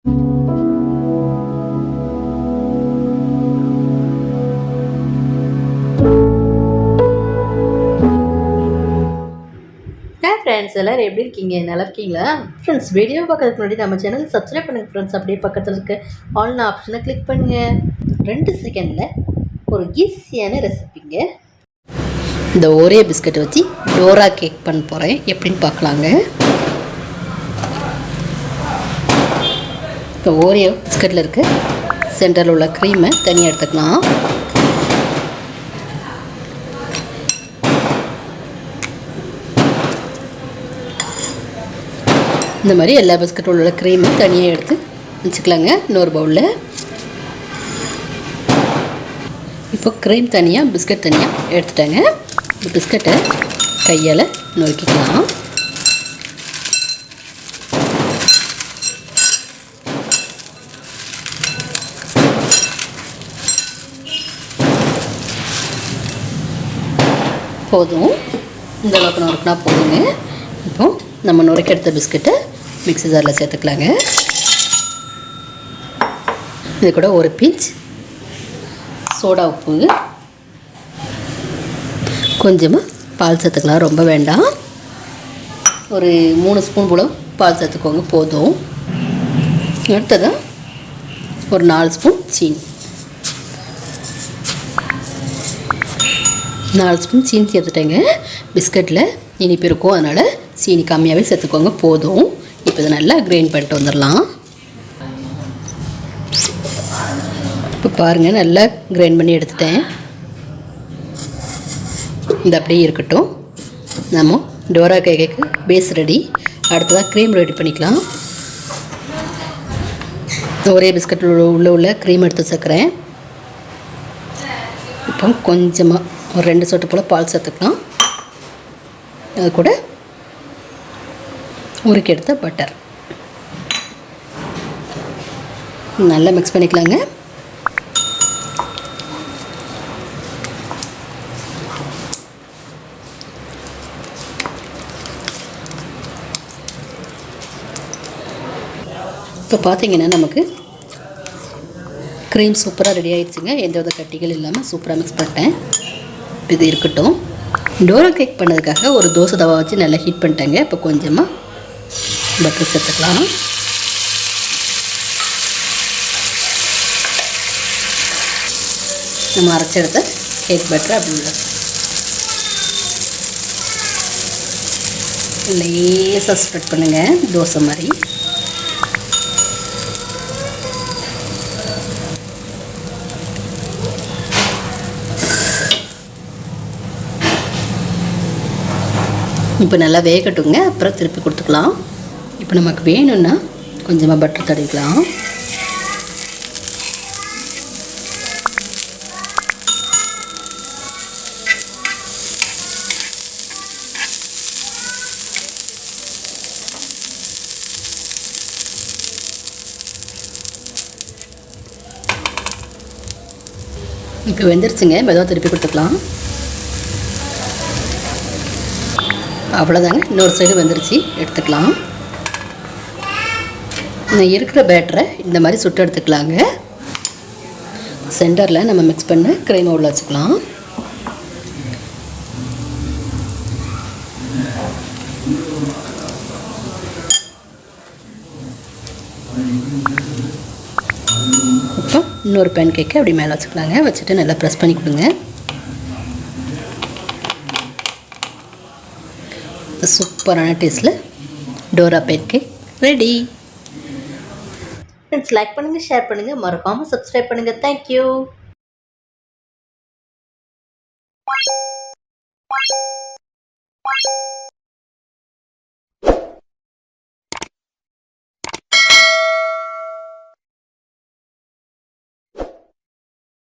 Friends எல்லோரும் எப்படி இருக்கீங்க? நல்லா இருக்கீங்களா? ஃப்ரெண்ட்ஸ் வீடியோ பார்க்கறதுக்கு முன்னாடி நம்ம சேனல் சப்ஸ்கிரைப் பண்ணுங்கள் ஃப்ரெண்ட்ஸ். அப்படியே பக்கத்தில் இருக்க ஆல்னு ஆப்ஷனை கிளிக் பண்ணுங்கள். 2 செகண்டில் ஒரு ஈஸியான ரெசிபிங்க. இந்த ஓரியோ பிஸ்கட்டை வச்சு டோரா கேக் பண்ண போகிறேன். எப்படின்னு பார்க்கலாங்க. இப்போ ஓரியோ பிஸ்கட்டில் இருக்க சென்டரில் உள்ள க்ரீமை தனியாக எடுத்துக்கலாம். இந்த மாதிரி எல்லா பிஸ்கட்டும் உள்ள க்ரீமை தனியாக எடுத்து வச்சுக்கலாங்க இன்னொரு பவுலில். இப்போ க்ரீம் தனியாக பிஸ்கட் தனியாக எடுத்துட்டாங்க. இந்த பிஸ்கட்டை கையால் நொறுக்கிக்கலாம். போதும், இந்த அளவுக்கு நொறுக்கினா போதுங்க. இப்போ நம்ம நுரைக்க எடுத்த பிஸ்கட்டை மிக்ஸி ஜாரில் சேர்த்துக்கலாங்க. இது கூட ஒரு பிஞ்ச் சோடா உப்பு, கொஞ்சமாக பால் சேர்த்துக்கலாம், ரொம்ப வேண்டாம். ஒரு 3 ஸ்பூன் போல் பால் சேர்த்துக்கோங்க, போதும். அடுத்ததாக ஒரு 4 ஸ்பூன் சீனி, 4 ஸ்பூன் சீனி சேர்த்துட்டேங்க. பிஸ்கட்டில் இனிப்பு இருக்கும், அதனால் சீனி கம்மியாகவே சேர்த்துக்கோங்க, போதும். இப்போ இதை நல்லா கிரைண்ட் பண்ணிட்டு வந்துடலாம். இப்போ பாருங்கள், நல்லா கிரைண்ட் பண்ணி எடுத்துட்டேன். இந்த அப்படியே இருக்கட்டும். நம்ம டோரா கேக்கு பேஸ் ரெடி. அடுத்ததாக க்ரீம் ரெடி பண்ணிக்கலாம். ஒரே பிஸ்கட் உள்ள க்ரீம் எடுத்து சேர்க்குறேன். இப்போ கொஞ்சமாக ஒரு 2 சொட்டு போல் பால் சேர்த்துக்கலாம். அது கூட உருக்கி எடுத்த பட்டர் நல்லா மிக்ஸ் பண்ணிக்கலாங்க. இப்போ பார்த்தீங்கன்னா நமக்கு க்ரீம் சூப்பராக ரெடி ஆகிடுச்சுங்க. எந்த வித கட்டிகள் இல்லாமல் சூப்பராக மிக்ஸ் பண்ணிட்டேன். இது இருக்கட்டும். டோரா கேக் பண்ணதுக்காக ஒரு தோசை தவா வச்சு நல்லா ஹீட் பண்ணிட்டேங்க. இப்போ கொஞ்சமாக பட்டர் சேர்த்துக்கலாம். நம்ம அரைச்சி எடுத்த கேக் பட்டர் அப்படி உள்ள லேசாக ஸ்ப்ரெட் பண்ணுங்கள், தோசை மாதிரி. இப்போ நல்லா வேகட்டுங்க, அப்புறம் திருப்பி கொடுத்துக்கலாம். இப்போ நமக்கு வேணும்னா கொஞ்சமாக பட்டர் தடவிக்கலாம். இப்போ வெந்துருச்சுங்க, மெதுவாக திருப்பி கொடுத்துக்கலாம். அவ்வளோதாங்க, இன்னொரு சைடு வந்துருச்சு, எடுத்துக்கலாம். இருக்கிற பேட்டரை இந்த மாதிரி சுட்டு எடுத்துக்கலாங்க. சென்டரில் நம்ம மிக்ஸ் பண்ண க்ரீமை உள்ள வச்சுக்கலாம். இப்போ இன்னொரு பேன் கேக்கை அப்படி மேலே வச்சுக்கலாங்க. வச்சுட்டு நல்லா ப்ரெஸ் பண்ணி கொடுங்க. சூப்பரான டேஸ்ட்டில் Dora cake ready. Friends like பண்ணுங்கள், ஷேர் பண்ணுங்கள், மறக்காமல் சப்ஸ்கிரைப் பண்ணுங்கள். தேங்க்யூ.